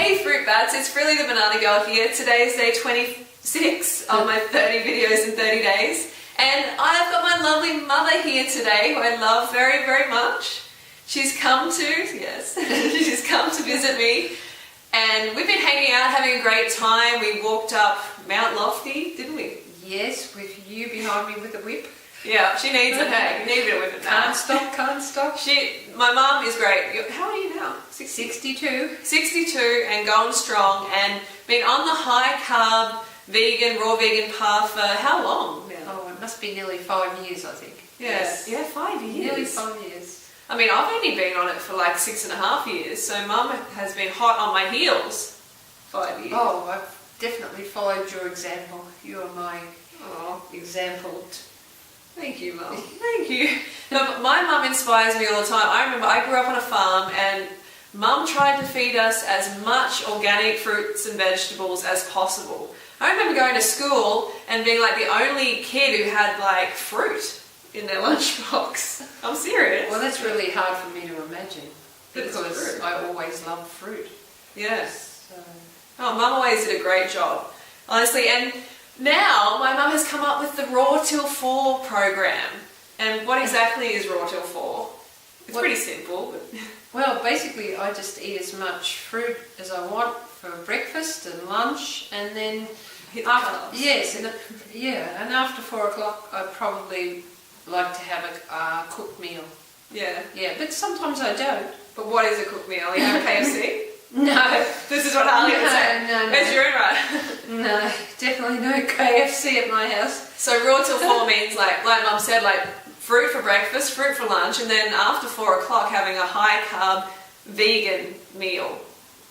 Hey Fruit Bats, it's Frilly the Banana Girl here. Today is day 26 of my 30 videos in 30 days. And I've got my lovely mother here today, who I love very, very much. She's come to visit me. And we've been hanging out, having a great time. We walked up Mount Lofty, didn't we? Yes, with you behind me with a whip. Yeah, she needs it. Hey, you need a bit of whipping now. Can't stop. My mum is great. How old are you now? 62. 62 and going strong, and been on the high carb, raw vegan path for how long now? Oh, it must be nearly 5 years, I think. Yes. Yeah, 5 years. Nearly 5 years. I mean, I've only been on it for like 6.5 years, so Mum has been hot on my heels 5 years. Oh, I've definitely followed your example. You are my example. Thank you, Mum. Thank you. No, my mum inspires me all the time. I remember I grew up on a farm and Mum tried to feed us as much organic fruits and vegetables as possible. I remember going to school and being like the only kid who had like fruit in their lunchbox. I'm serious. Well, that's really hard for me to imagine because true. I always loved fruit. Yes. So. Oh, Mum always did a great job, honestly. And now my mum has come up with the Raw Till 4 program. And what exactly is Raw Till 4? It's pretty simple. But well, basically I just eat as much fruit as I want for breakfast and lunch, and then hit the carbs. Yes, and after 4 o'clock I probably like to have a cooked meal. Yeah. Yeah, but sometimes I don't. But what is a cooked meal? Are you have KFC? No. This is what Harley would say. No. Where's your own right? No, definitely no KFC at my house. So Raw Till 4 means like Mum said, like fruit for breakfast, fruit for lunch, and then after 4 o'clock having a high carb vegan meal.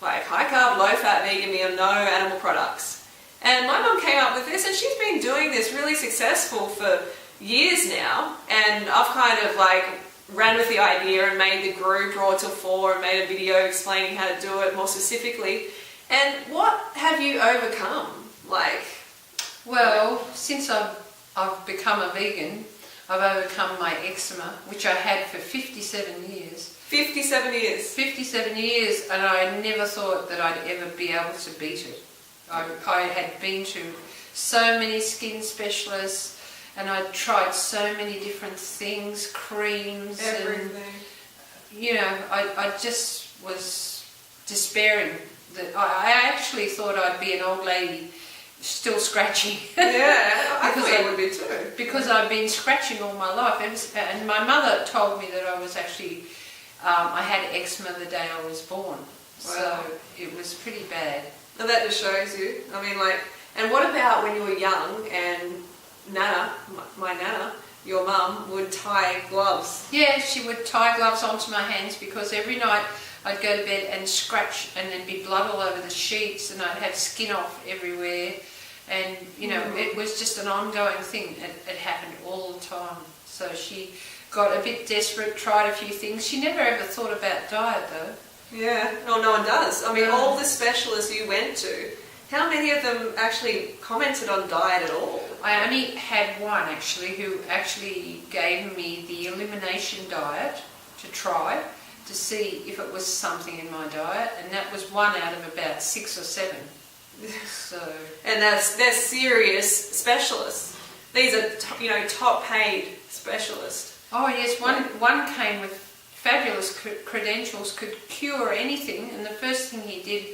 Like high carb, low fat vegan meal, no animal products. And my mum came up with this, and she's been doing this really successful for years now. And I've kind of like ran with the idea and made the group Raw Till 4 and made a video explaining how to do it more specifically. And what have you overcome? Well, since I've become a vegan, I've overcome my eczema, which I had for 57 years. 57 years? 57 years, and I never thought that I'd ever be able to beat it. I had been to so many skin specialists, and I tried so many different things, creams, everything. And, I just was despairing. That I actually thought I'd be an old lady still scratching. Yeah, I thought you would be too. Because I've been scratching all my life, and my mother told me that I was actually, I had eczema the day I was born. Wow. So it was pretty bad. Now that just shows you. I mean, and what about when you were young and Nana, my Nana, your mum, would tie gloves? Yeah, she would tie gloves onto my hands because every night I'd go to bed and scratch, and there'd be blood all over the sheets, and I'd have skin off everywhere, and it was just an ongoing thing. It happened all the time. So she got a bit desperate, tried a few things. She never ever thought about diet though. Yeah, no one does. I mean, all the specialists you went to, how many of them actually commented on diet at all? I only had one actually who actually gave me the elimination diet to try to see if it was something in my diet, and that was one out of about 6 or 7. So. And they're serious specialists. These are top paid specialists. Oh yes, one came with fabulous credentials, could cure anything, and the first thing he did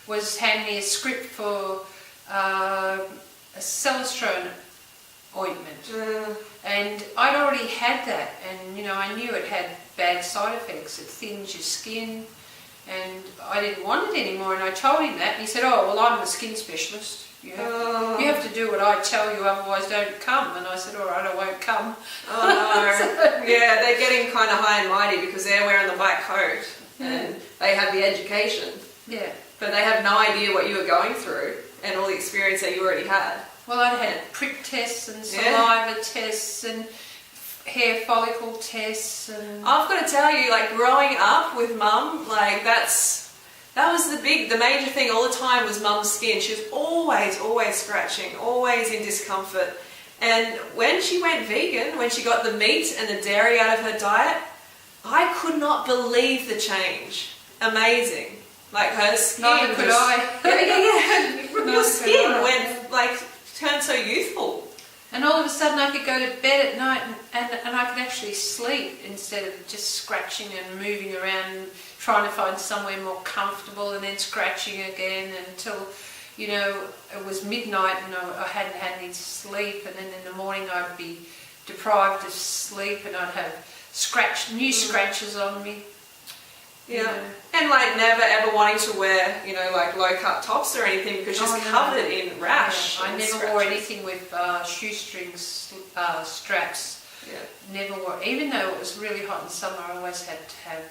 was hand me a script for a celestrone ointment. And I'd already had that, and I knew it had bad side effects. It thins your skin, and I didn't want it anymore, and I told him that, and he said, oh, well, I'm the skin specialist. You have to do what I tell you, otherwise don't come. And I said, all right, I won't come. Oh no. Yeah, they're getting kind of high and mighty because they're wearing the white coat and they have the education. Yeah. But they have no idea what you were going through and all the experience that you already had. Well, I'd had prick tests and saliva tests and hair follicle tests. And I've got to tell you, growing up with Mum, that was the major thing all the time was Mum's skin. She was always scratching, always in discomfort. And when she went vegan, when she got the meat and the dairy out of her diet, I could not believe the change. Amazing. Like her skin. Neither could I. Yeah. Your skin I. went like turned so youthful. And all of a sudden I could go to bed at night and I could actually sleep instead of just scratching and moving around and trying to find somewhere more comfortable and then scratching again until, you know, it was midnight and I hadn't had any sleep, and then in the morning I'd be deprived of sleep and I'd have new scratches on me. Yeah. You know. And like never ever wanting to wear, you know, like low cut tops or anything because she's covered in rash. Yeah. I and never scratches. wore anything with shoestring straps. Yeah. Never wore, even though it was really hot in summer, I always had to have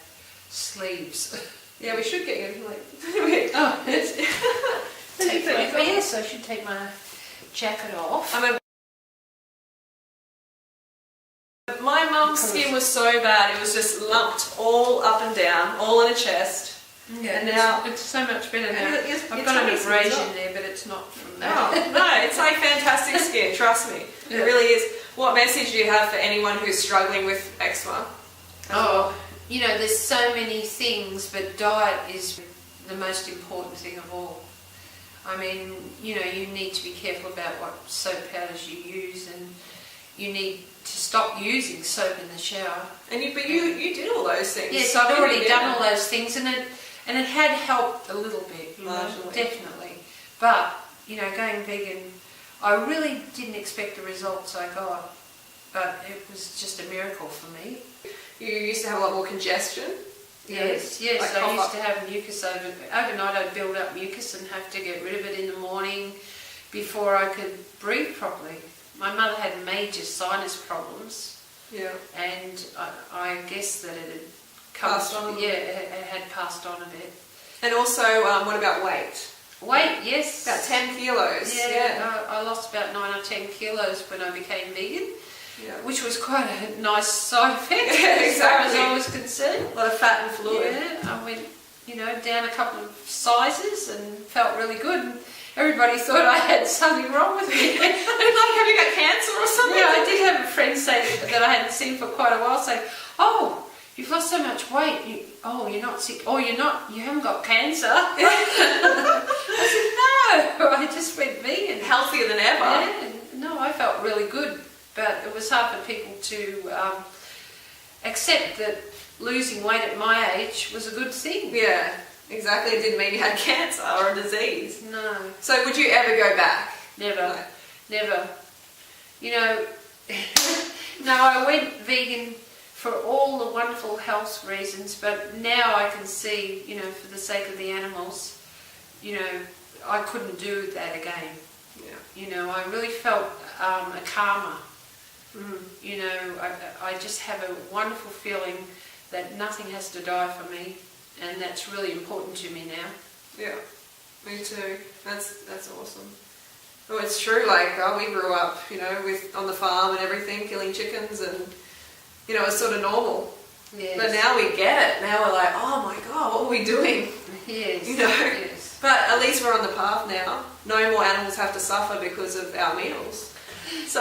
sleeves. Yeah, we should get you like. Oh, yes, I should take my jacket off. My mum's skin was so bad; it was just lumped all up and down, all in her chest. Yeah, and now it's so much better now. I've your got an tummy's abrasion there, but it's not from that. Oh, no, it's like fantastic skin. Trust me, it really is. What message do you have for anyone who's struggling with eczema? Oh, you know, there's so many things, but diet is the most important thing of all. I mean, you know, you need to be careful about what soap powders you use, and you need to stop using soap in the shower. And you did all those things. Yes, I've already done all those things, and it had helped a little bit, you know, Marginally. definitely. But you know, going vegan, I really didn't expect the results I got, but it was just a miracle for me. You used to have a lot more congestion. Yes, like I used to have mucus overnight. I'd build up mucus and have to get rid of it in the morning before I could breathe properly. My mother had major sinus problems. Yeah. And I guess that it had Passed on. Yeah, it had passed on a bit. And also, what about weight? Weight, yes. About 10 kilos. Yeah, I lost about 9 or 10 kilos when I became vegan, which was quite a nice side effect as far as I was concerned. A lot of fat and fluid. Yeah, I went, you know, down a couple of sizes and felt really good. And everybody thought I had something wrong with me. Like, have you got cancer or something? Yeah, I did have a friend say that I hadn't seen for quite a while say, "Oh, you've lost so much weight. You're not sick. Oh, you haven't got cancer." I said, "No, I just went vegan." Healthier than ever. Yeah, no, I felt really good, but it was hard for people to accept that losing weight at my age was a good thing. Yeah, exactly. It didn't mean you had cancer or a disease. No. So would you ever go back? Never. Never. You know, no, I went vegan for all the wonderful health reasons, but now I can see, you know, for the sake of the animals, you know, I couldn't do that again. Yeah. You know, I really felt a karma. You know, I just have a wonderful feeling that nothing has to die for me, and that's really important to me now. Yeah, me too. That's awesome. Oh, it's true. Like, we grew up, you know, on the farm and everything, killing chickens, and you know, it's sort of normal. Yes. But now we get it. Now we're like, oh my God, what are we doing? Yes. You know. Yes. But at least we're on the path now. No more animals have to suffer because of our meals. So,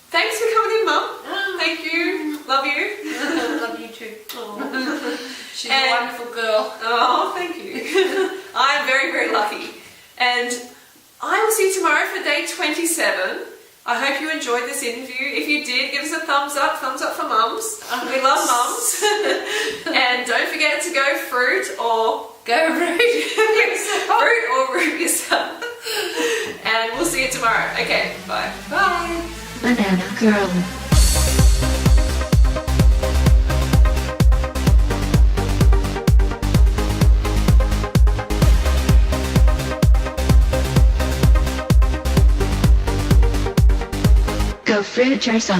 thanks for coming in, Mum. Thank you. Love you. Love you too. Oh. She's a wonderful girl. Oh, thank you. I'm very, very lucky. And I will see you tomorrow for day 27. I hope you enjoyed this interview. If you did, give us a thumbs up for mums. We love mums. And don't forget to go fruit or fruit or root yourself. And we'll see you tomorrow. Okay, bye. Bye. Banana Girl. Go fruit yourself.